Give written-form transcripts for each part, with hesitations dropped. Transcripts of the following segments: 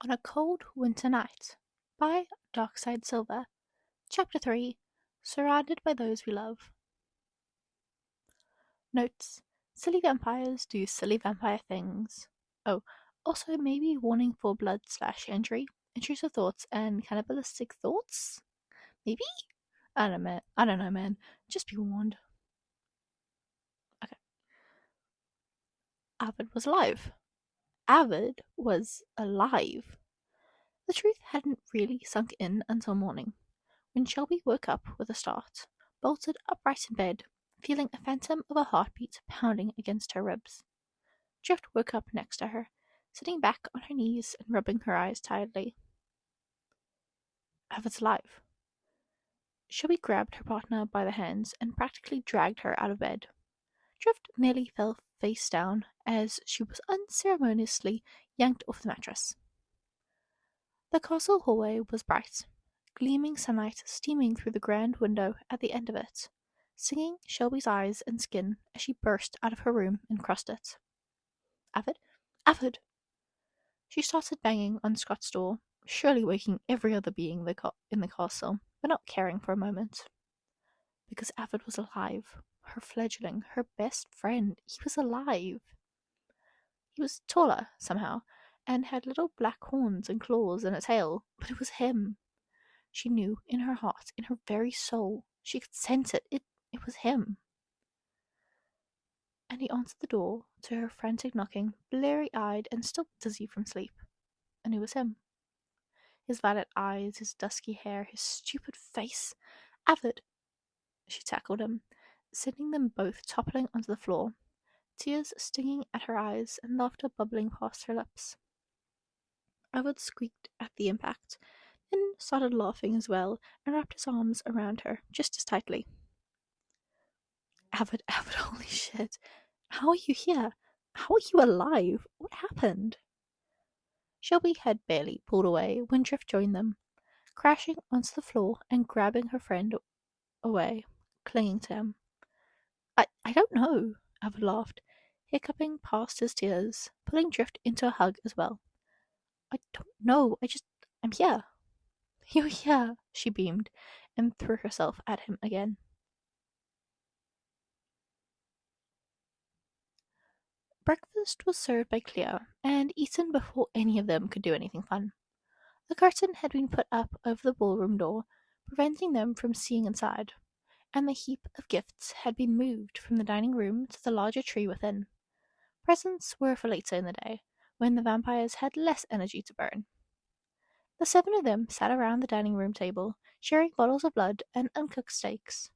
On a Cold Winter Night by Darkside Silver. Chapter 3 Surrounded by Those We Love. Notes: Silly vampires do silly vampire things. Oh, also maybe warning for blood/injury, intrusive thoughts, and cannibalistic thoughts? Maybe? I don't know, man. Just be warned. Okay. Avid was alive. Avid was alive. The truth hadn't really sunk in until morning, when Shelby woke up with a start, bolted upright in bed, feeling a phantom of a heartbeat pounding against her ribs. Drift woke up next to her, sitting back on her knees and rubbing her eyes tiredly. Avid's alive. Shelby grabbed her partner by the hands and practically dragged her out of bed. Drift nearly fell face down as she was unceremoniously yanked off the mattress. The castle hallway was bright, gleaming sunlight steaming through the grand window at the end of it, singing Shelby's eyes and skin as she burst out of her room and crossed it. Avid? Avid! She started banging on Scott's door, surely waking every other being in the castle, but not caring for a moment. Because Avid was alive. Her fledgling, her best friend. He was alive. He was taller, somehow, and had little black horns and claws and a tail, but it was him. She knew in her heart, in her very soul. She could sense it. It was him. And he answered the door to her frantic knocking, bleary-eyed and still dizzy from sleep. And it was him. His violet eyes, his dusky hair, his stupid face. Avid! She tackled him, sending them both toppling onto the floor, tears stinging at her eyes and laughter bubbling past her lips. Avid squeaked at the impact, then started laughing as well and wrapped his arms around her just as tightly. Avid, holy shit. How are you here? How are you alive? What happened? Shelby had barely pulled away when Drift joined them, crashing onto the floor and grabbing her friend away, clinging to him. I don't know, Avid laughed, hiccuping past his tears, pulling Drift into a hug as well. I don't know, I'm here. You're here, she beamed, and threw herself at him again. Breakfast was served by Cleo, and eaten before any of them could do anything fun. The curtain had been put up over the ballroom door, preventing them from seeing inside, and the heap of gifts had been moved from the dining room to the larger tree within. Presents were for later in the day, when the vampires had less energy to burn. The 7 of them sat around the dining room table, sharing bottles of blood and uncooked steaks.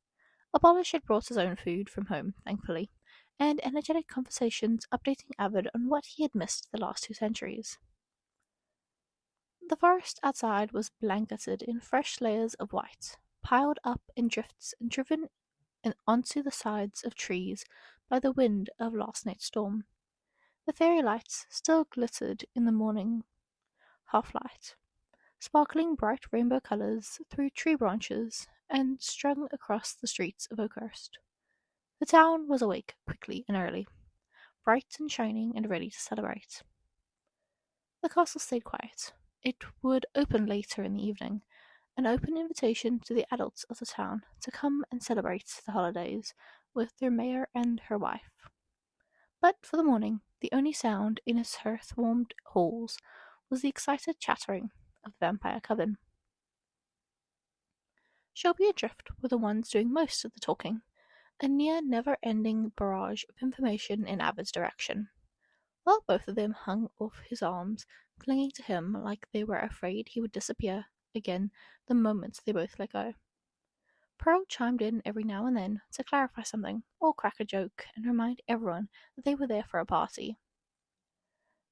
Abolish had brought his own food from home, thankfully, and energetic conversations updating Avid on what he had missed the last 2 centuries. The forest outside was blanketed in fresh layers of white, piled up in drifts and driven onto the sides of trees by the wind of last night's storm. The fairy lights still glittered in the morning half-light, sparkling bright rainbow colors through tree branches and strung across the streets of Oakhurst. The town was awake quickly and early, bright and shining and ready to celebrate. The castle stayed quiet. It would open later in the evening, an open invitation to the adults of the town to come and celebrate the holidays with their mayor and her wife. But for the morning, the only sound in its hearth-warmed halls was the excited chattering of the vampire coven. Shelby and Drift were the ones doing most of the talking, a near never-ending barrage of information in Avid's direction, while both of them hung off his arms, clinging to him like they were afraid he would disappear again the moment they both let go. Pearl chimed in every now and then to clarify something or crack a joke and remind everyone that they were there for a party.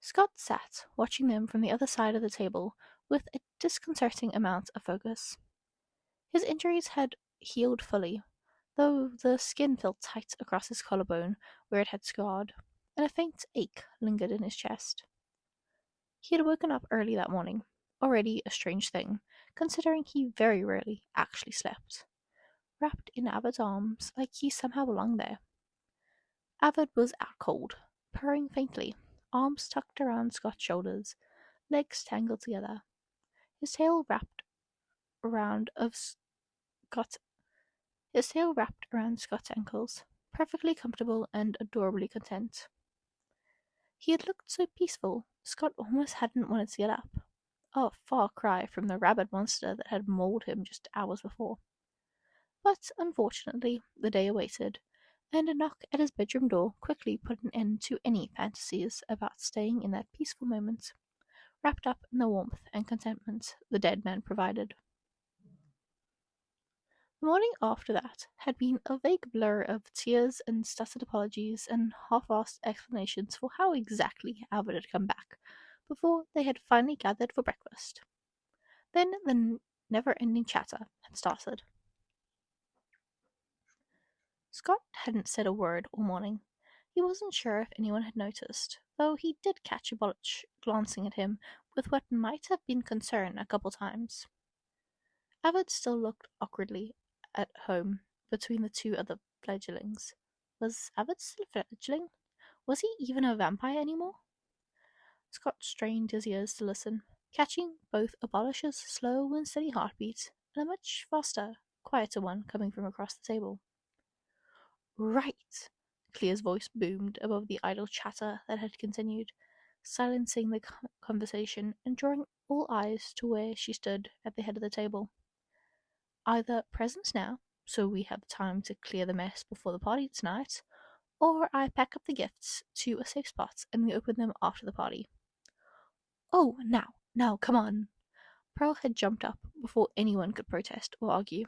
Scott sat, watching them from the other side of the table with a disconcerting amount of focus. His injuries had healed fully, though the skin felt tight across his collarbone where it had scarred, and a faint ache lingered in his chest. He had woken up early that morning, already a strange thing, considering he very rarely actually slept, wrapped in Avid's arms like he somehow belonged there. Avid was out cold, purring faintly, arms tucked around Scott's shoulders, legs tangled together, his tail wrapped around of Scott his tail wrapped around Scott's ankles, perfectly comfortable and adorably content. He had looked so peaceful, Scott almost hadn't wanted to get up. A far cry from the rabbit monster that had mauled him just hours before. But unfortunately, the day awaited, and a knock at his bedroom door quickly put an end to any fantasies about staying in that peaceful moment, wrapped up in the warmth and contentment the dead man provided. The morning after that had been a vague blur of tears and stuttered apologies and half-assed explanations for how exactly Albert had come back before they had finally gathered for breakfast. Then the never-ending chatter had started. Scott hadn't said a word all morning. He wasn't sure if anyone had noticed, though he did catch Abolish glancing at him with what might have been concern a couple times. Abbott still looked awkwardly at home between the two other fledglings. Was Abbott still a fledgling? Was he even a vampire anymore? Scott strained his ears to listen, catching both Abolish's slow and steady heartbeat and a much faster, quieter one coming from across the table. Right! Clear's voice boomed above the idle chatter that had continued, silencing the conversation and drawing all eyes to where she stood at the head of the table. Either presents now, so we have time to clear the mess before the party tonight, or I pack up the gifts to a safe spot and we open them after the party. Oh, now, come on! Pearl had jumped up before anyone could protest or argue,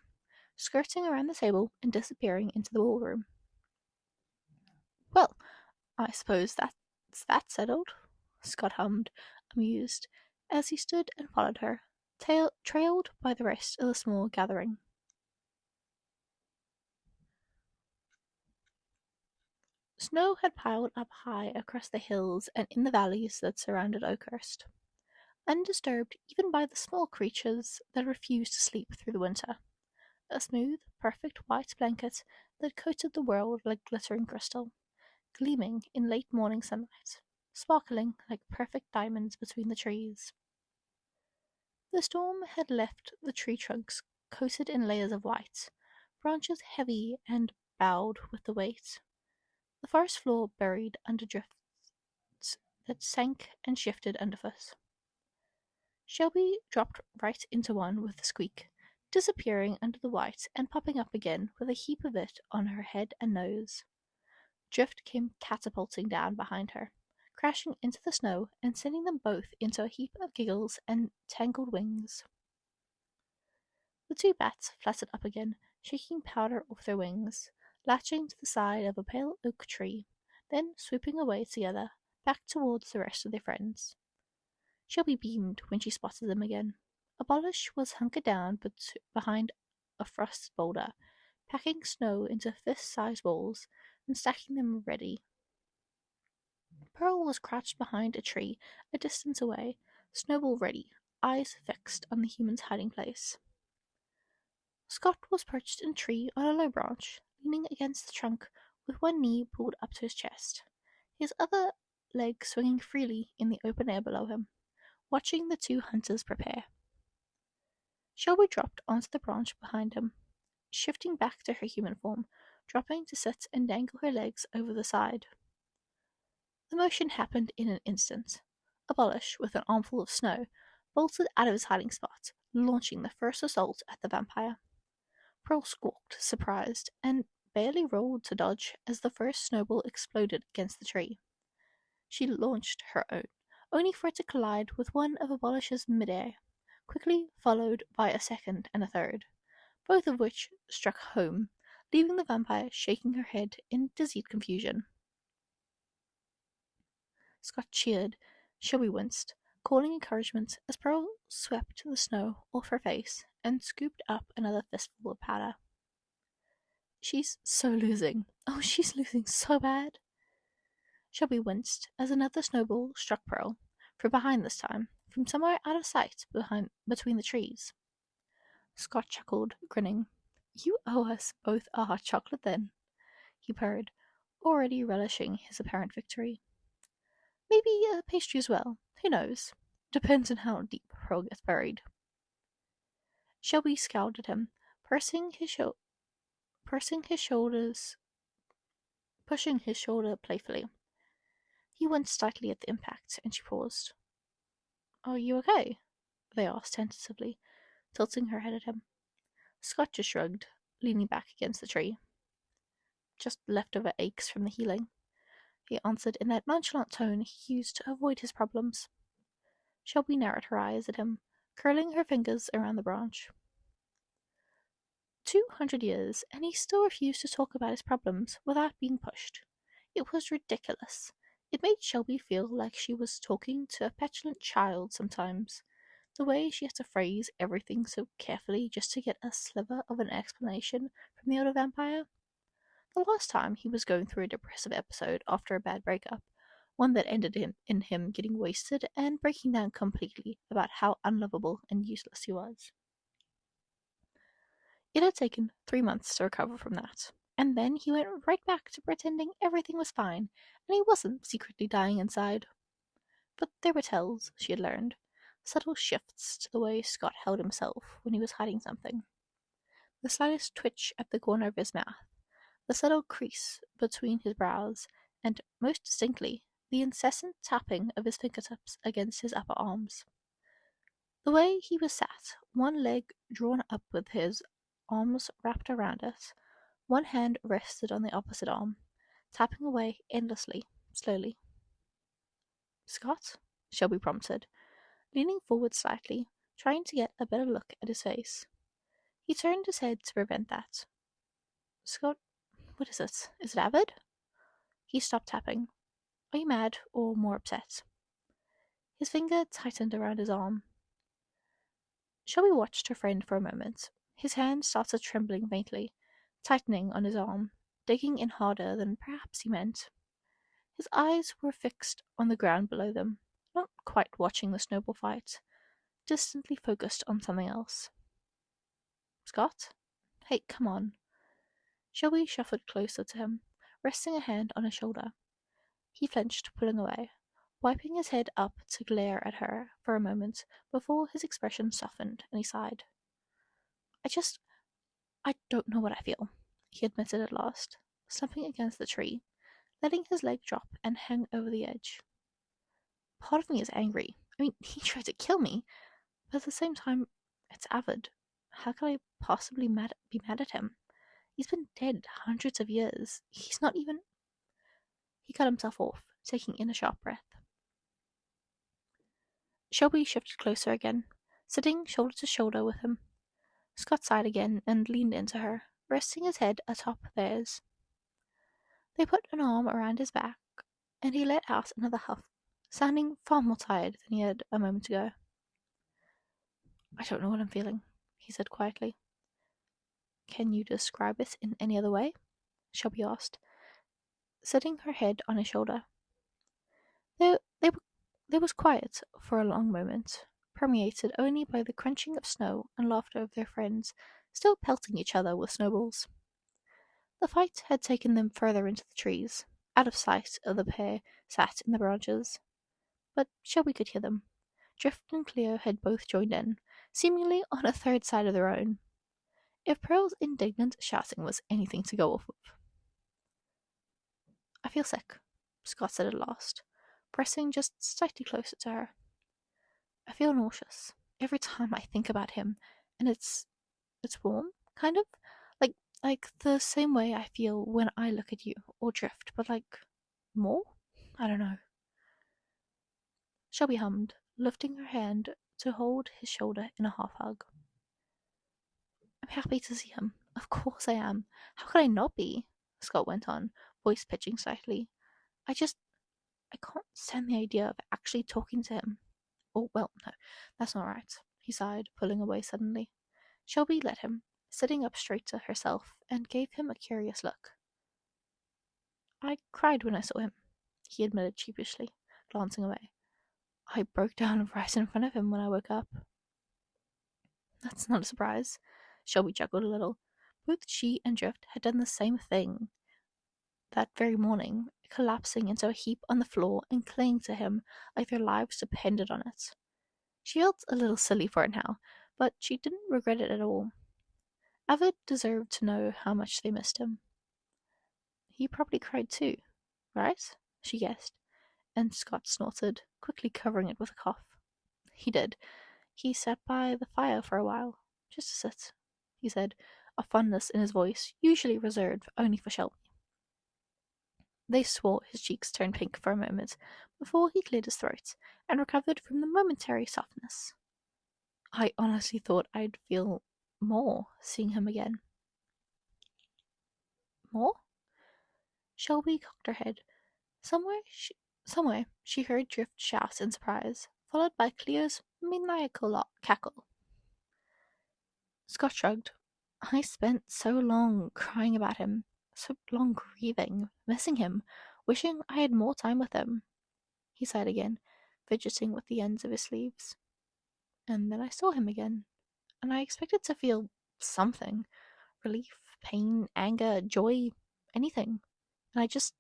skirting around the table and disappearing into the ballroom. Well, I suppose that's that settled, Scott hummed, amused, as he stood and followed her, trailed by the rest of the small gathering. Snow had piled up high across the hills and in the valleys that surrounded Oakhurst, undisturbed even by the small creatures that refused to sleep through the winter. A smooth, perfect white blanket that coated the world like glittering crystal, gleaming in late morning sunlight, sparkling like perfect diamonds between the trees. The storm had left the tree trunks coated in layers of white, branches heavy and bowed with the weight, the forest floor buried under drifts that sank and shifted underfoot. Shelby dropped right into one with a squeak, disappearing under the white and popping up again with a heap of it on her head and nose. Drift came catapulting down behind her, crashing into the snow and sending them both into a heap of giggles and tangled wings. The two bats fluttered up again, shaking powder off their wings, latching to the side of a pale oak tree, then swooping away together, back towards the rest of their friends. Shelby beamed when she spotted them again. Abolish was hunkered down behind a frosted boulder, packing snow into fist-sized balls and stacking them ready. Pearl was crouched behind a tree a distance away, snowball ready, eyes fixed on the human's hiding place. Scott was perched in a tree on a low branch, leaning against the trunk with one knee pulled up to his chest, his other leg swinging freely in the open air below him, watching the two hunters prepare. Shelby dropped onto the branch behind him, shifting back to her human form, dropping to sit and dangle her legs over the side. The motion happened in an instant. Abolish, with an armful of snow, bolted out of his hiding spot, launching the first assault at the vampire. Pearl squawked, surprised, and barely rolled to dodge as the first snowball exploded against the tree. She launched her own, only for it to collide with one of Abolish's midair, quickly followed by a second and a third, both of which struck home, leaving the vampire shaking her head in dizzied confusion. Scott cheered. Shelby winced, calling encouragement as Pearl swept the snow off her face and scooped up another fistful of powder. She's so losing. Oh, she's losing so bad. Shelby winced as another snowball struck Pearl, from behind this time, from somewhere out of sight between the trees. Scott chuckled, grinning. You owe us both a hot chocolate then, he purred, already relishing his apparent victory. Maybe a pastry as well, who knows? Depends on how deep Pearl gets buried. Shelby scowled at him, pursing his shoulders, pushing his shoulder playfully. He winced slightly at the impact, and she paused. Are you okay? They asked tentatively, tilting her head at him. Scott just shrugged, leaning back against the tree. Just leftover aches from the healing, he answered in that nonchalant tone he used to avoid his problems. Shelby narrowed her eyes at him, curling her fingers around the branch. 200 years, and he still refused to talk about his problems without being pushed. It was ridiculous. It made Shelby feel like she was talking to a petulant child sometimes. The way she had to phrase everything so carefully just to get a sliver of an explanation from the older vampire. The last time he was going through a depressive episode after a bad breakup, one that ended in him getting wasted and breaking down completely about how unlovable and useless he was. It had taken 3 months to recover from that, and then he went right back to pretending everything was fine and he wasn't secretly dying inside. But there were tells, she had learned, subtle shifts to the way Scott held himself when he was hiding something. The slightest twitch at the corner of his mouth, the subtle crease between his brows, and, most distinctly, the incessant tapping of his fingertips against his upper arms. The way he was sat, one leg drawn up with his arms wrapped around it, one hand rested on the opposite arm, tapping away endlessly, slowly. Scott? Shelby prompted, leaning forward slightly, trying to get a better look at his face. He turned his head to prevent that. Scott, what is it? Is it Avid? He stopped tapping. Are you mad or more upset? His finger tightened around his arm. Shelby watched her friend for a moment. His hand started trembling faintly, tightening on his arm, digging in harder than perhaps he meant. His eyes were fixed on the ground below them, not quite watching the snowball fight, distantly focused on something else. Scott? Hey, come on. Shelby shuffled closer to him, resting a hand on his shoulder. He flinched, pulling away, wiping his head up to glare at her for a moment before his expression softened and he sighed. I don't know what I feel, he admitted at last, slumping against the tree, letting his leg drop and hang over the edge. Part of me is angry. I mean, he tried to kill me, but at the same time, it's Avid. How could I possibly be mad at him? He's been dead hundreds of years. He's not even. He cut himself off, taking in a sharp breath. Shelby shifted closer again, sitting shoulder to shoulder with him. Scott sighed again and leaned into her, resting his head atop theirs. They put an arm around his back, and he let out another huff, sounding far more tired than he had a moment ago. I don't know what I'm feeling, he said quietly. Can you describe it in any other way? Shelby asked, setting her head on his shoulder. There was quiet for a long moment, permeated only by the crunching of snow and laughter of their friends, still pelting each other with snowballs. The fight had taken them further into the trees, out of sight of the pair sat in the branches. But Shelby could hear them. Drift and Cleo had both joined in, seemingly on a third side of their own. If Pearl's indignant shouting was anything to go off of. I feel sick, Scott said at last, pressing just slightly closer to her. I feel nauseous every time I think about him, and it's warm, kind of, like the same way I feel when I look at you or Drift, but like more. I don't know. Shelby hummed, lifting her hand to hold his shoulder in a half hug. I'm happy to see him. Of course I am. How could I not be? Scott went on, voice pitching slightly. I can't stand the idea of actually talking to him. Oh, well, no, that's not right, he sighed, pulling away suddenly. Shelby let him, sitting up straight to herself, and gave him a curious look. I cried when I saw him, he admitted sheepishly, glancing away. I broke down right in front of him when I woke up. That's not a surprise. Shelby chuckled a little. Both she and Drift had done the same thing that very morning, collapsing into a heap on the floor and clinging to him like their lives depended on it. She felt a little silly for it now, but she didn't regret it at all. Avid deserved to know how much they missed him. He probably cried too, right? She guessed, and Scott snorted, quickly covering it with a cough. He did. He sat by the fire for a while. Just to sit, he said, a fondness in his voice, usually reserved only for Shelby. They swore his cheeks turned pink for a moment before he cleared his throat and recovered from the momentary softness. I honestly thought I'd feel more seeing him again. More? Shelby cocked her head. Somewhere she heard Drift shout in surprise, followed by Cleo's maniacal cackle. Scott shrugged. I spent so long crying about him, so long grieving, missing him, wishing I had more time with him. He sighed again, fidgeting with the ends of his sleeves. And then I saw him again, and I expected to feel something. Relief, pain, anger, joy, anything. And I just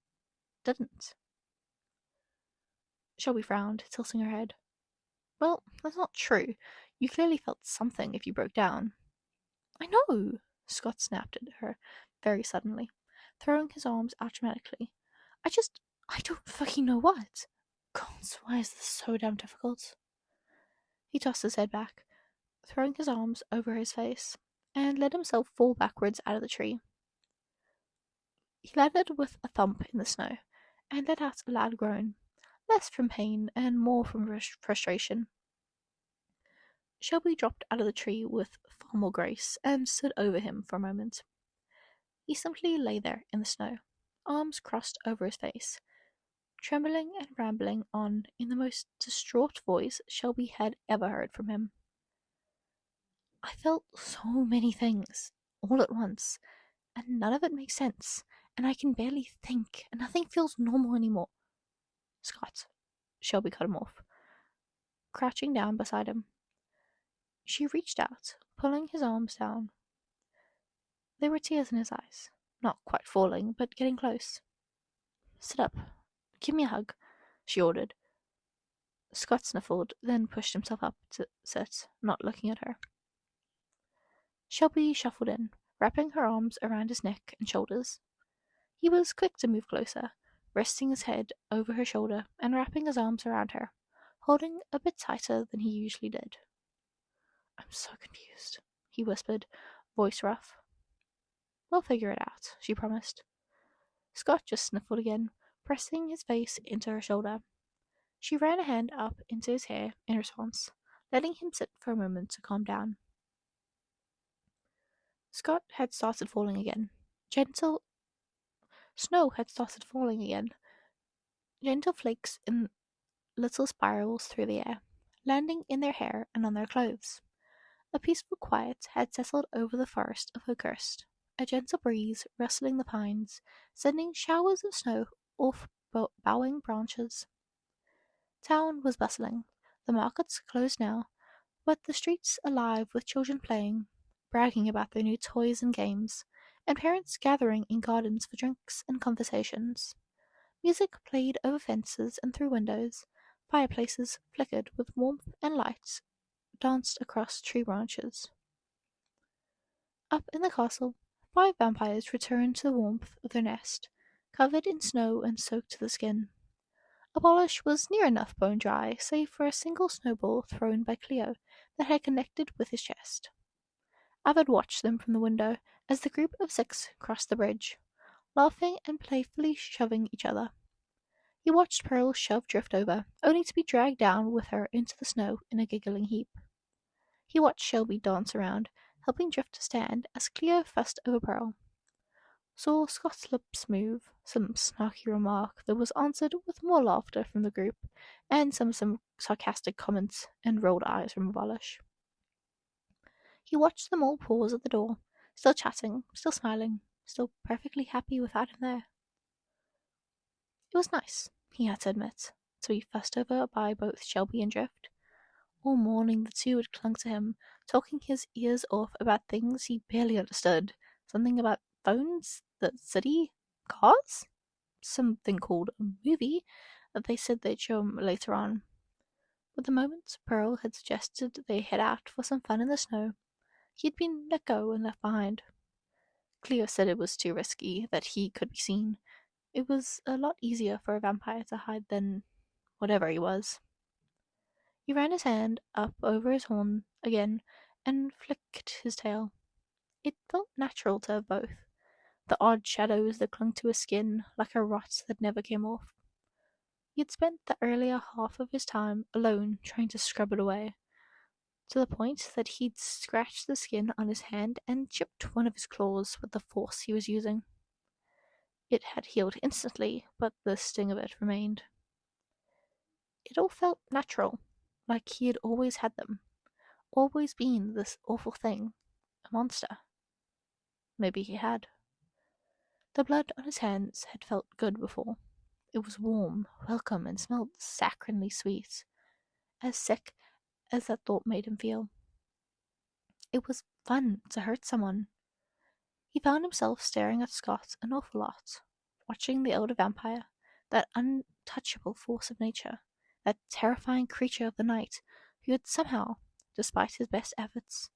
didn't. Shelby frowned, tilting her head. Well, that's not true. You clearly felt something if you broke down. I know, Scott snapped at her very suddenly, throwing his arms out dramatically. I don't fucking know what. God, why is this so damn difficult? He tossed his head back, throwing his arms over his face, and let himself fall backwards out of the tree. He landed with a thump in the snow, and let out a loud groan, less from pain and more from frustration. Shelby dropped out of the tree with far more grace and stood over him for a moment. He simply lay there in the snow, arms crossed over his face, trembling and rambling on in the most distraught voice Shelby had ever heard from him. I felt so many things, all at once, and none of it makes sense, and I can barely think, and nothing feels normal anymore. Scott, Shelby cut him off, crouching down beside him. She reached out, pulling his arms down. There were tears in his eyes, not quite falling, but getting close. Sit up. Give me a hug, she ordered. Scott sniffled, then pushed himself up to sit, not looking at her. Shelby shuffled in, wrapping her arms around his neck and shoulders. He was quick to move closer, resting his head over her shoulder and wrapping his arms around her, holding a bit tighter than he usually did. I'm so confused, he whispered, voice rough. We'll figure it out, she promised. Scott just sniffled again, pressing his face into her shoulder. She ran a hand up into his hair in response, letting him sit for a moment to calm down. Scott had started falling again. Snow had started falling again. Gentle flakes in little spirals through the air, landing in their hair and on their clothes. A peaceful quiet had settled over the forest of Oakhurst, a gentle breeze rustling the pines, sending showers of snow off bowing branches. Town was bustling, the markets closed now, but the streets alive with children playing, bragging about their new toys and games, and parents gathering in gardens for drinks and conversations. Music played over fences and through windows, fireplaces flickered with warmth and light danced across tree branches. Up in the castle, 5 vampires returned to the warmth of their nest, covered in snow and soaked to the skin. Abolish was near enough bone dry, save for a single snowball thrown by Cleo that had connected with his chest. Avid watched them from the window as the group of 6 crossed the bridge, laughing and playfully shoving each other. He watched Pearl shove Drift over, only to be dragged down with her into the snow in a giggling heap. He watched Shelby dance around, helping Drift to stand as Cleo fussed over Pearl. Saw Scott's lips move, some snarky remark that was answered with more laughter from the group, and some sarcastic comments and rolled eyes from Abolish. He watched them all pause at the door, still chatting, still smiling, still perfectly happy without him there. It was nice, he had to admit, to be fussed over by both Shelby and Drift. All morning the two had clung to him, talking his ears off about things he barely understood. Something about phones, the city, cars, something called a movie that they said they'd show him later on. But the moment Pearl had suggested they head out for some fun in the snow, he had been let go and left behind. Cleo said it was too risky, that he could be seen. It was a lot easier for a vampire to hide than whatever he was. He ran his hand up over his horn again and flicked his tail. It felt natural to have both. The odd shadows that clung to his skin like a rot that never came off. He had spent the earlier half of his time alone trying to scrub it away, to the point that he'd scratched the skin on his hand and chipped one of his claws with the force he was using. It had healed instantly, but the sting of it remained. It all felt natural, like he had always had them, always been this awful thing, a monster. Maybe he had. The blood on his hands had felt good before. It was warm, welcome, and smelled saccharinely sweet, as sick as that thought made him feel. It was fun to hurt someone. He found himself staring at Scott an awful lot, watching the elder vampire, that untouchable force of nature, that terrifying creature of the night, who had somehow, despite his best efforts,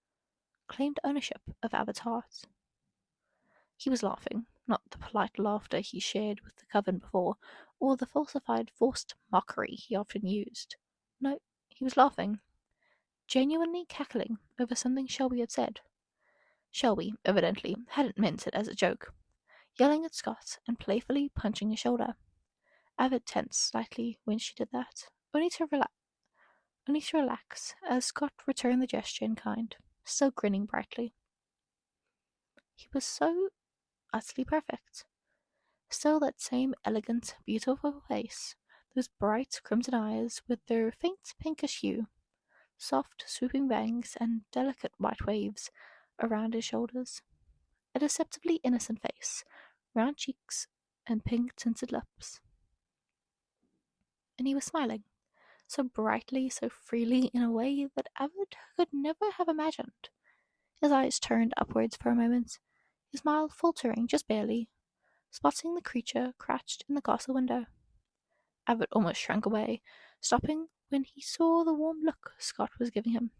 claimed ownership of Abbott's heart. He was laughing, not the polite laughter he shared with the coven before, or the falsified, forced mockery he often used. No, he was laughing, genuinely cackling over something Shelby had said. Shelby, evidently, hadn't meant it as a joke, yelling at Scott and playfully punching his shoulder. Avid tensed slightly when she did that, only to relax as Scott returned the gesture in kind, still grinning brightly. He was so utterly perfect. Still that same elegant, beautiful face, those bright crimson eyes with their faint pinkish hue, soft swooping bangs and delicate white waves around his shoulders, a deceptively innocent face, round cheeks, and pink-tinted lips. And he was smiling, so brightly, so freely, in a way that Abbott could never have imagined. His eyes turned upwards for a moment, his smile faltering just barely, spotting the creature crouched in the castle window. Abbott almost shrank away, stopping when he saw the warm look Scott was giving him.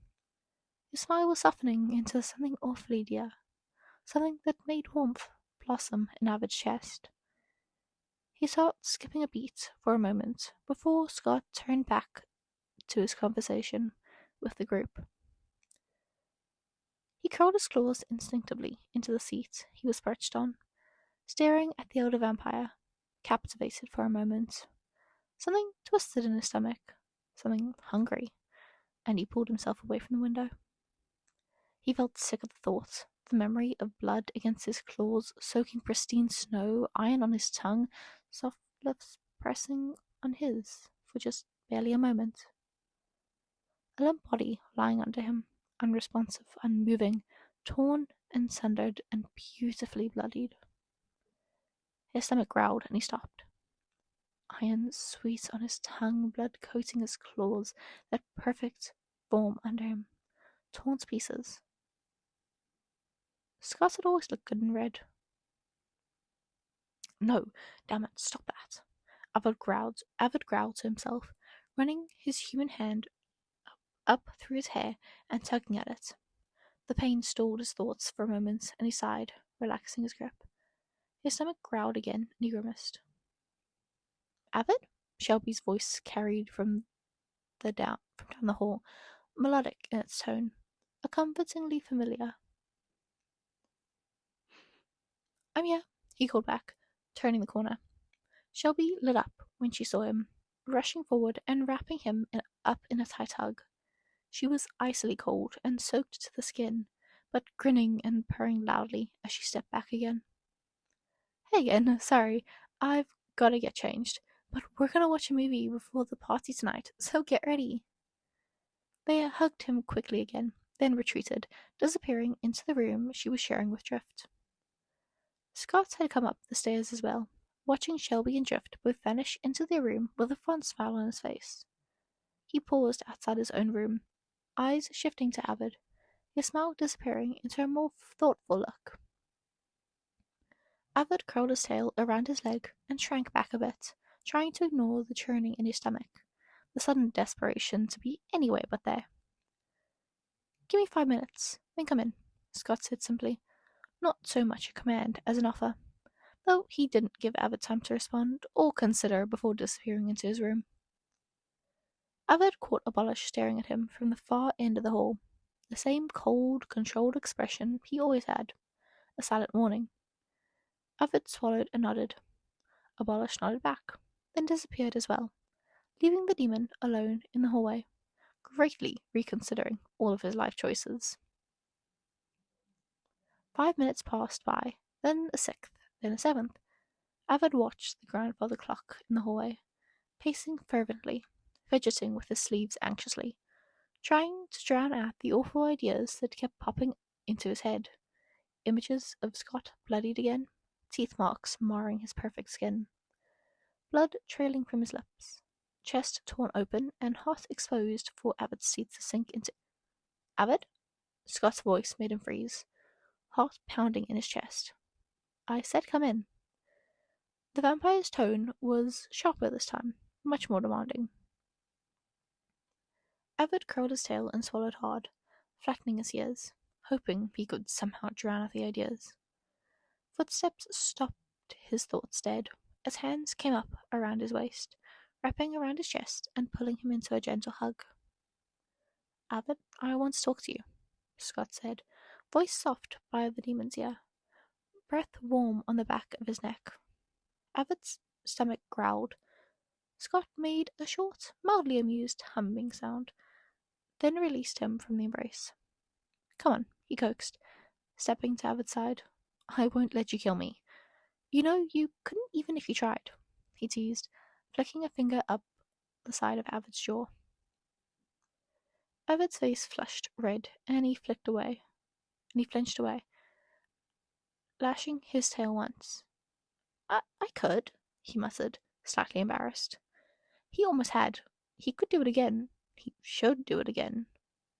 His smile was softening into something awfully dear, something that made warmth blossom in Abbott's chest. He stopped skipping a beat for a moment before Scott turned back to his conversation with the group. He curled his claws instinctively into the seat he was perched on, staring at the elder vampire, captivated for a moment. Something twisted in his stomach, something hungry, and he pulled himself away from the window. He felt sick at the thought, the memory of blood against his claws, soaking pristine snow, iron on his tongue, soft lips pressing on his for just barely a moment. A limp body lying under him, unresponsive, unmoving, torn and sundered and beautifully bloodied. His stomach growled and he stopped. Iron sweet on his tongue, blood coating his claws, that perfect form under him, torn to pieces. Scott had always looked good in red. No, damn it, stop that. Avid growled to himself, running his human hand up through his hair and tugging at it. The pain stalled his thoughts for a moment, and he sighed, relaxing his grip. His stomach growled again, and he grimaced. Avid? Shelby's voice carried from down the hall, melodic in its tone, a comfortingly familiar. I'm here, he called back, turning the corner. Shelby lit up when she saw him, rushing forward and wrapping him up in a tight hug. She was icily cold and soaked to the skin, but grinning and purring loudly as she stepped back again. Hey again, sorry, I've gotta get changed, but we're gonna watch a movie before the party tonight, so get ready. They hugged him quickly again, then retreated, disappearing into the room she was sharing with Drift. Scott had come up the stairs as well, watching Shelby and Drift both vanish into their room with a fond smile on his face. He paused outside his own room, eyes shifting to Avid, his smile disappearing into a more thoughtful look. Avid curled his tail around his leg and shrank back a bit, trying to ignore the churning in his stomach, the sudden desperation to be anywhere but there. Give me 5 minutes, then come in, Scott said simply, not so much a command as an offer, though he didn't give Avid time to respond or consider before disappearing into his room. Avid caught Abolish staring at him from the far end of the hall, the same cold, controlled expression he always had, a silent warning. Avid swallowed and nodded. Abolish nodded back, then disappeared as well, leaving the demon alone in the hallway, greatly reconsidering all of his life choices. 5 minutes passed by, then a sixth, then a seventh. Avid watched the grandfather clock in the hallway, pacing fervently, fidgeting with his sleeves anxiously, trying to drown out the awful ideas that kept popping into his head. Images of Scott bloodied again, teeth marks marring his perfect skin, blood trailing from his lips, chest torn open and heart exposed for Avid's teeth to sink into. Avid? Scott's voice made him freeze, heart pounding in his chest. I said come in. The vampire's tone was sharper this time, much more demanding. Avid curled his tail and swallowed hard, flattening his ears, hoping he could somehow drown out the ideas. Footsteps stopped his thoughts dead, as hands came up around his waist, wrapping around his chest and pulling him into a gentle hug. Avid, I want to talk to you, Scott said, voice soft by the demon's ear, breath warm on the back of his neck. Avid's stomach growled. Scott made a short, mildly amused humming sound, then released him from the embrace. Come on, he coaxed, stepping to Avid's side. I won't let you kill me. You know, you couldn't even if you tried, he teased, flicking a finger up the side of Avid's jaw. Avid's face flushed red, and he flinched away, lashing his tail once. I could, he muttered, slightly embarrassed. He almost had. He could do it again. He should do it again.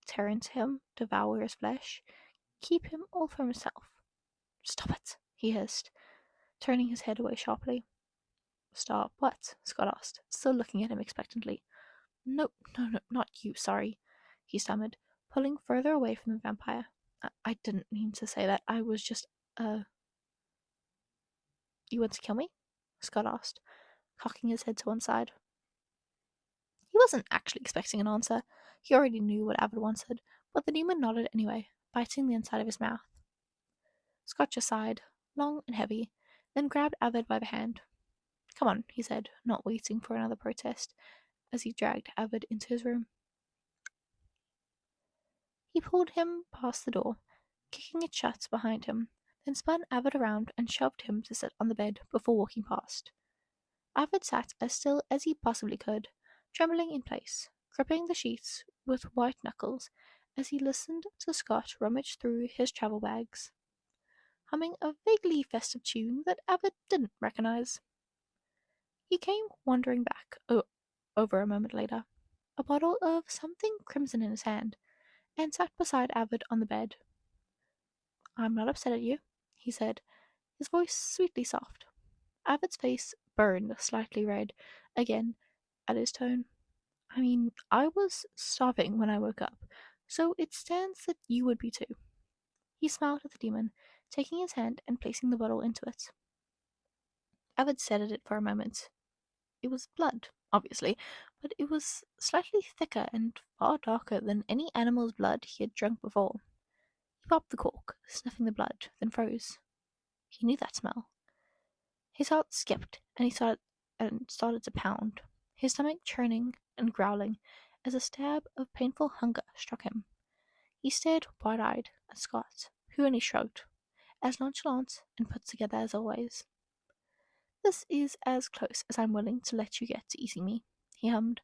Tear into him, devour his flesh, keep him all for himself. Stop it, he hissed, turning his head away sharply. Stop what? Scott asked, still looking at him expectantly. No, not you, sorry, he stammered, pulling further away from the vampire. I didn't mean to say that. I was just, You want to kill me? Scott asked, cocking his head to one side. He wasn't actually expecting an answer. He already knew what Avid wanted, but the demon nodded anyway, biting the inside of his mouth. Scott just sighed, long and heavy, then grabbed Avid by the hand. Come on, he said, not waiting for another protest, as he dragged Avid into his room. He pulled him past the door, kicking it shut behind him, then spun Avid around and shoved him to sit on the bed before walking past. Avid sat as still as he possibly could, trembling in place, gripping the sheets with white knuckles as he listened to Scott rummage through his travel bags, humming a vaguely festive tune that Avid didn't recognize. He came wandering back, over a moment later, a bottle of something crimson in his hand, and sat beside Avid on the bed. I'm not upset at you, he said, his voice sweetly soft. Avid's face burned slightly red, again, at his tone. I mean, I was starving when I woke up, so it stands that you would be too. He smiled at the demon, taking his hand and placing the bottle into it. Avid stared at it for a moment. It was blood, obviously, but it was slightly thicker and far darker than any animal's blood he had drunk before. He popped the cork, sniffing the blood, then froze. He knew that smell. His heart skipped, and he started to pound, his stomach churning and growling as a stab of painful hunger struck him. He stared wide-eyed at Scott, who only shrugged, as nonchalant and put together as always. This is as close as I'm willing to let you get to eating me, he hummed,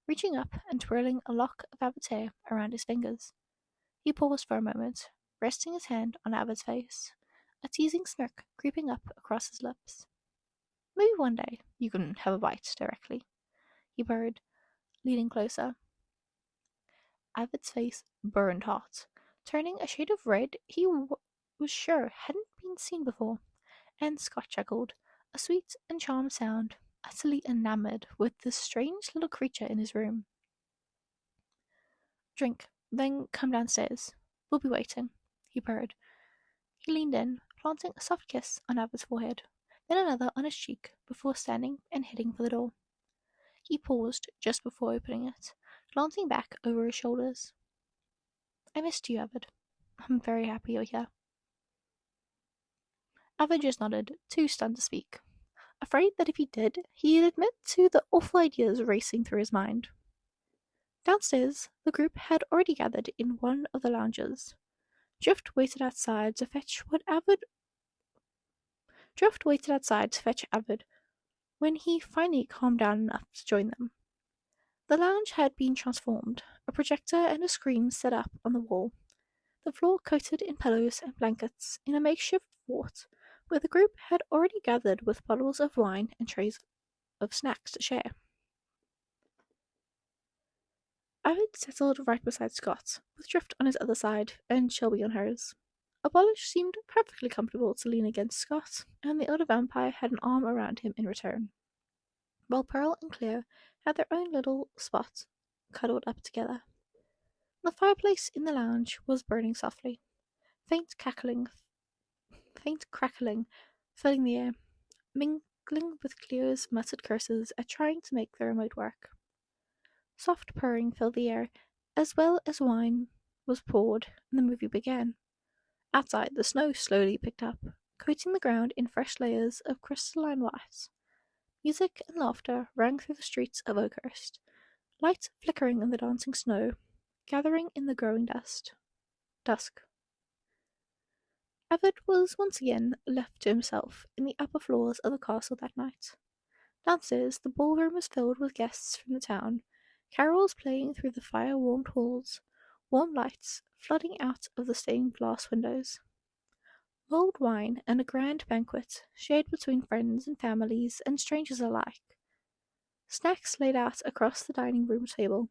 reaching up and twirling a lock of Avid's hair around his fingers. He paused for a moment, resting his hand on Avid's face, a teasing smirk creeping up across his lips. Maybe one day you can have a bite directly, he purred, leaning closer. Avid's face burned hot, turning a shade of red he was sure hadn't been seen before, and Scott chuckled, a sweet and charmed sound utterly enamored with this strange little creature in his room. Drink, then come downstairs. We'll be waiting, he purred. He leaned in, planting a soft kiss on Avid's forehead, then another on his cheek, before standing and heading for the door. He paused just before opening it, glancing back over his shoulders. I missed you, Avid. I'm very happy you're here. Avid just nodded, too stunned to speak, afraid that if he did, he'd admit to the awful ideas racing through his mind. Downstairs, the group had already gathered in one of the lounges. Drift waited outside to fetch Avid when he finally calmed down enough to join them. The lounge had been transformed, a projector and a screen set up on the wall, the floor coated in pillows and blankets in a makeshift fort where the group had already gathered with bottles of wine and trays of snacks to share. Avid settled right beside Scott, with Drift on his other side and Shelby on hers. Abolish seemed perfectly comfortable to lean against Scott, and the older vampire had an arm around him in return, while Pearl and Cleo had their own little spot, cuddled up together. The fireplace in the lounge was burning softly, faint crackling filling the air, mingling with Cleo's muttered curses at trying to make the remote work. Soft purring filled the air, as well as wine was poured, and the movie began. Outside, the snow slowly picked up, coating the ground in fresh layers of crystalline white. Music and laughter rang through the streets of Oakhurst, light flickering in the dancing snow, gathering in the growing dusk. Avid was once again left to himself in the upper floors of the castle that night. Downstairs, the ballroom was filled with guests from the town, carols playing through the fire-warmed halls, warm lights flooding out of the stained glass windows. Mulled wine and a grand banquet shared between friends and families and strangers alike. Snacks laid out across the dining room table,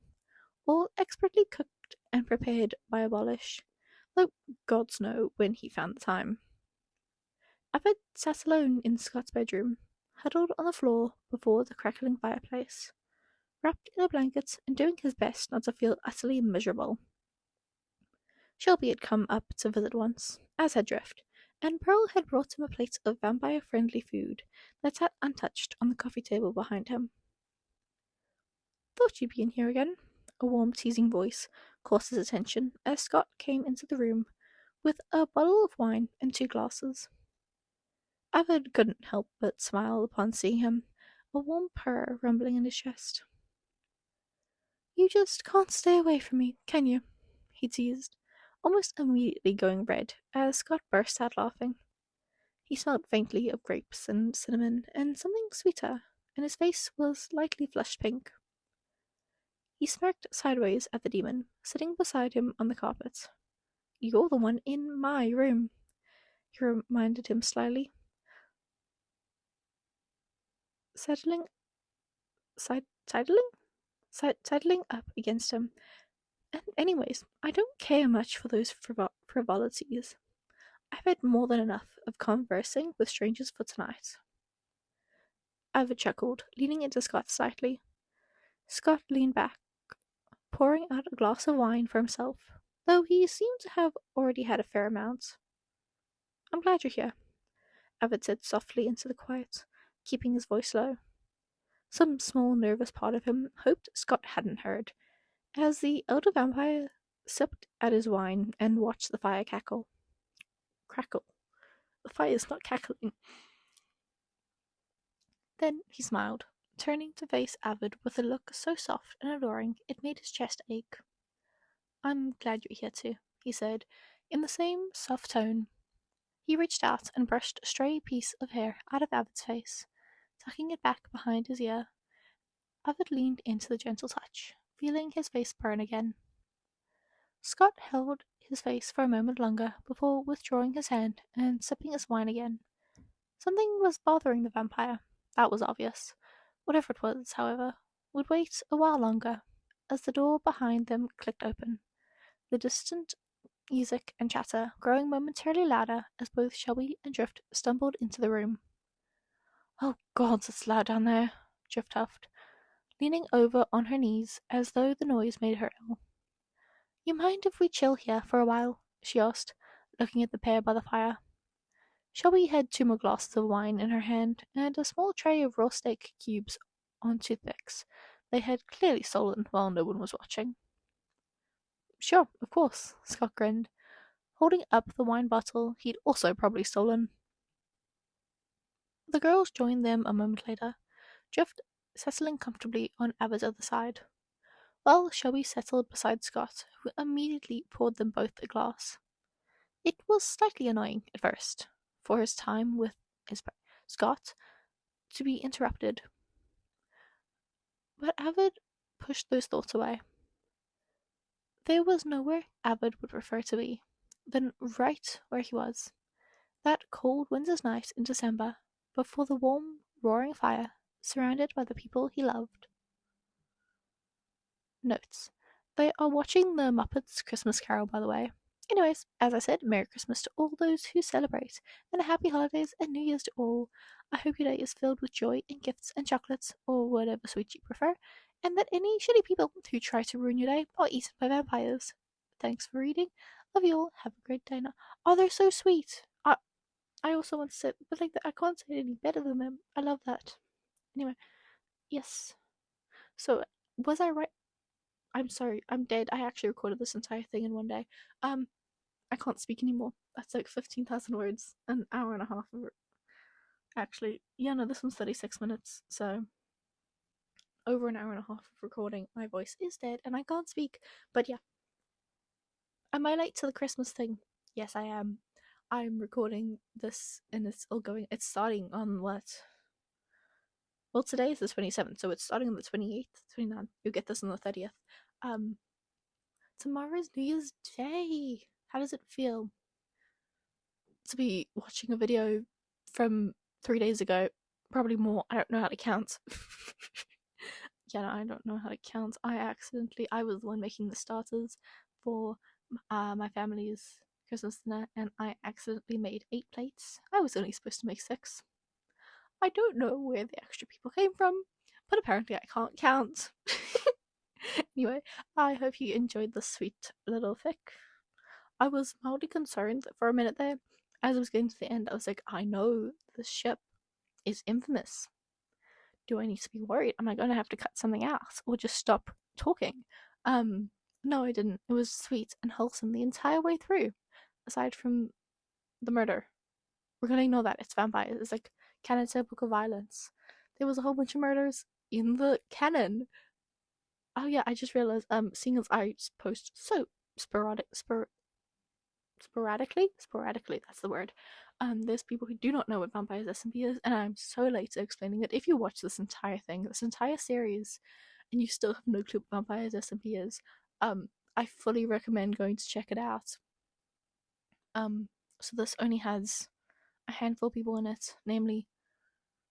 all expertly cooked and prepared by Abolish, though gods know when he found the time. Abbott sat alone in Scott's bedroom, huddled on the floor before the crackling fireplace, wrapped in a blanket and doing his best not to feel utterly miserable. Shelby had come up to visit once, as had Drift, and Pearl had brought him a plate of vampire-friendly food that sat untouched on the coffee table behind him. Thought you'd be in here again. A warm, teasing voice caught his attention as Scott came into the room with a bottle of wine and 2 glasses. Avid couldn't help but smile upon seeing him, a warm purr rumbling in his chest. You just can't stay away from me, can you? He teased, almost immediately going red as Scott burst out laughing. He smelled faintly of grapes and cinnamon and something sweeter, and his face was lightly flushed pink. He smirked sideways at the demon, sitting beside him on the carpet. You're the one in my room, he reminded him slyly, sidling up against him. And anyways, I don't care much for those frivolities. I've had more than enough of conversing with strangers for tonight. Ava chuckled, leaning into Scott slightly. Scott leaned back, pouring out a glass of wine for himself, though he seemed to have already had a fair amount. I'm glad you're here, Avid said softly into the quiet, keeping his voice low. Some small nervous part of him hoped Scott hadn't heard, as the elder vampire sipped at his wine and watched the fire crackle. The fire's not cackling. Then he smiled, turning to face Avid with a look so soft and adoring it made his chest ache. I'm glad you're here too, he said, in the same soft tone. He reached out and brushed a stray piece of hair out of Avid's face, tucking it back behind his ear. Avid leaned into the gentle touch, feeling his face burn again. Scott held his face for a moment longer before withdrawing his hand and sipping his wine again. Something was bothering the vampire, that was obvious. Whatever it was, however, would wait a while longer, as the door behind them clicked open, the distant music and chatter growing momentarily louder as both Shelby and Drift stumbled into the room. Oh gods, it's loud down there, Drift huffed, leaning over on her knees as though the noise made her ill. You mind if we chill here for a while? She asked, looking at the pair by the fire. Shelby had 2 more glasses of wine in her hand and a small tray of raw steak cubes on toothpicks. They had clearly stolen while no one was watching. Sure, of course, Scott grinned, holding up the wine bottle he'd also probably stolen. The girls joined them a moment later, Drift settling comfortably on Abbott's other side, while Shelby settled beside Scott, who immediately poured them both a glass. It was slightly annoying at first, for his time with Scott to be interrupted, but Avid pushed those thoughts away. There was nowhere Avid would prefer to be than right where he was, that cold winter's night in December, before the warm, roaring fire, surrounded by the people he loved. Notes. They are watching the Muppets Christmas Carol, by the way. Anyways, as I said, Merry Christmas to all those who celebrate, and a Happy Holidays and New Year's to all. I hope your day is filled with joy and gifts and chocolates, or whatever sweet you prefer, and that any shitty people who try to ruin your day are eaten by vampires. Thanks for reading. Love you all. Have a great day now. Oh, they're so sweet. I also want to say, but like, I can't say it any better than them. I love that. Anyway, yes. So, was I right? I'm sorry, I'm dead. I actually recorded this entire thing in one day. Um, I can't speak anymore. That's like 15,000 words, an hour and a half of it. Actually, yeah, no, this one's 36 minutes, so over an hour and a half of recording. My voice is dead and I can't speak. But yeah, am I late to the Christmas thing? Yes, I am. I'm recording this and it's all going. It's starting on what? Well, today is the 27th, so it's starting on the 28th, 29th. You'll get this on the 30th. Um, Tomorrow's New Year's Day. How does it feel to be watching a video from 3 days ago? Probably more. I don't know how to count. Yeah, no, I don't know how to count. I was the one making the starters for my family's Christmas dinner, and I accidentally made 8 plates. I was only supposed to make 6. I don't know where the extra people came from, but apparently I can't count. Anyway, I hope you enjoyed the sweet little fic. I was mildly concerned for a minute there. As I was getting to the end, I was like, I know this ship is infamous. Do I need to be worried? Am I going to have to cut something out or just stop talking? No, I didn't. It was sweet and wholesome the entire way through, aside from the murder. We're going to ignore that. It's vampires. It's like canon typical violence. There was a whole bunch of murders in the canon. Oh yeah, I just realized. Seeing as I post so sporadically, that's the word. There's people who do not know what Vampires SMP is, and I'm so late to explaining it. If you watch this entire thing, this entire series, and you still have no clue what Vampires SMP is, I fully recommend going to check it out. So this only has a handful of people in it, namely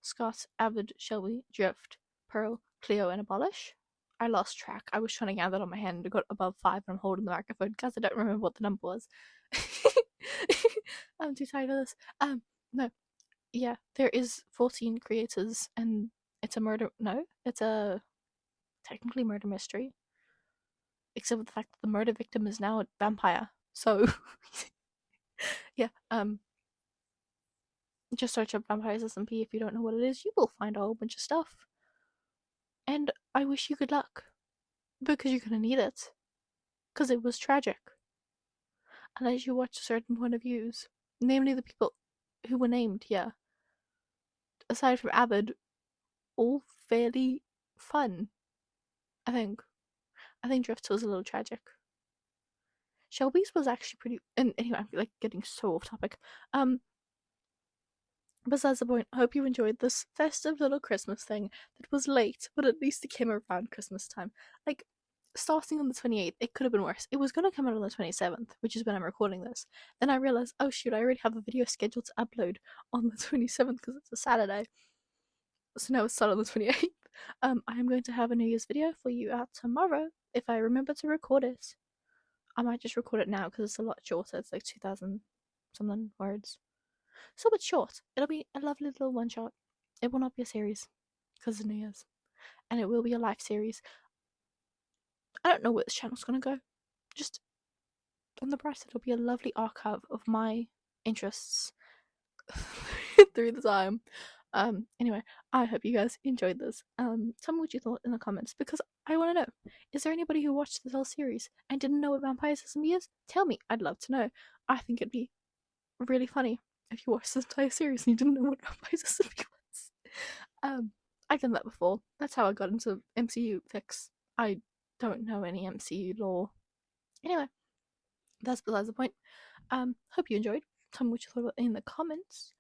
Scott, Avid, Shelby, Drift, Pearl, Cleo, and Abolish. I lost track. I was trying to count that on my hand. I got above 5 and I'm holding the microphone because I don't remember what the number was. I'm too tired of this. No. Yeah, there is 14 creators and it's a murder. No, it's a technically murder mystery. Except for the fact that the murder victim is now a vampire. So, yeah, just search up Vampires SMP if you don't know what it is. You will find a whole bunch of stuff. And I wish you good luck. Because you're gonna need it. Because it was tragic. And as you watch certain point of views, namely the people who were named here, aside from Abed, all fairly fun. I think. I think Drift's was a little tragic. Shelby's was actually pretty. And anyway, I'm like getting so off topic. Besides the point, I hope you enjoyed this festive little Christmas thing that was late, but at least it came around Christmas time. Like, starting on the 28th, it could have been worse. It was going to come out on the 27th, which is when I'm recording this. Then I realized, oh shoot, I already have a video scheduled to upload on the 27th because it's a Saturday. So now it's started on the 28th. I am going to have a New Year's video for you out tomorrow if I remember to record it. I might just record it now because it's a lot shorter. It's like 2,000 something words. So it's short. It'll be a lovely little one shot. It will not be a series because of New Year's, and it will be a live series. I don't know where this channel's gonna go. Just on the bright side, it'll be a lovely archive of my interests through the time. Anyway, I hope you guys enjoyed this. Tell me what you thought in the comments because I want to know. Is there anybody who watched this whole series and didn't know what Vampire Sesame is? Tell me. I'd love to know. I think it'd be really funny if you watched this entire series and you didn't know what Vampire Sesame was. I've done that before. That's how I got into MCU fics. I don't know any MCU lore. Anyway, that's besides the point. Hope you enjoyed. Tell me what you thought about it in the comments.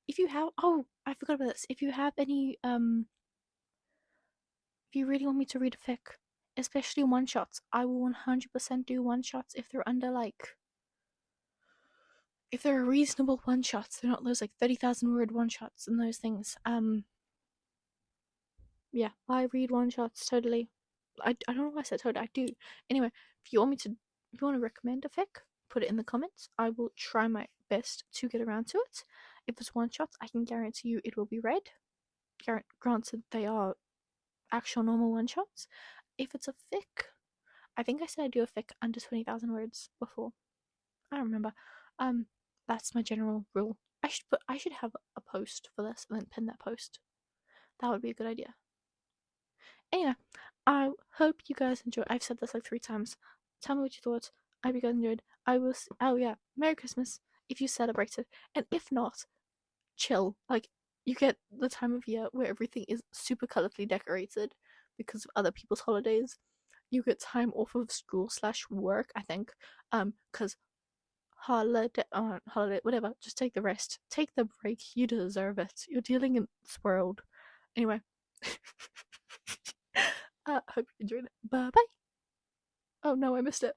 If you have, oh, I forgot about this. If you have any, if you really want me to read a fic, especially one shots, I will 100% do one shots if they're under like, if they're reasonable one shots. They're not those like 30,000 word one shots and those things. Yeah, I read one shots totally. I don't know why I said totally. I do. Anyway, if you want to recommend a fic, put it in the comments. I will try my best to get around to it. If it's one shots, I can guarantee you it will be read. Granted, they are actual normal one shots. If it's a fic, I think I said I'd do a fic under 20,000 words before. I don't remember. That's my general rule. I should have a post for this and then pin that post. That would be a good idea. Anyway, I hope you guys enjoy. I've said this like 3 times. Tell me what you thought. I hope you guys enjoyed. Oh yeah, Merry Christmas if you celebrate it, and if not, chill. Like, you get the time of year where everything is super colorfully decorated because of other people's holidays. You get time off of school / work, I think, because holiday, whatever. Just take the rest. Take the break. You deserve it. You're dealing in this world. Anyway. Hope you enjoyed it. Bye bye. Oh no, I missed it.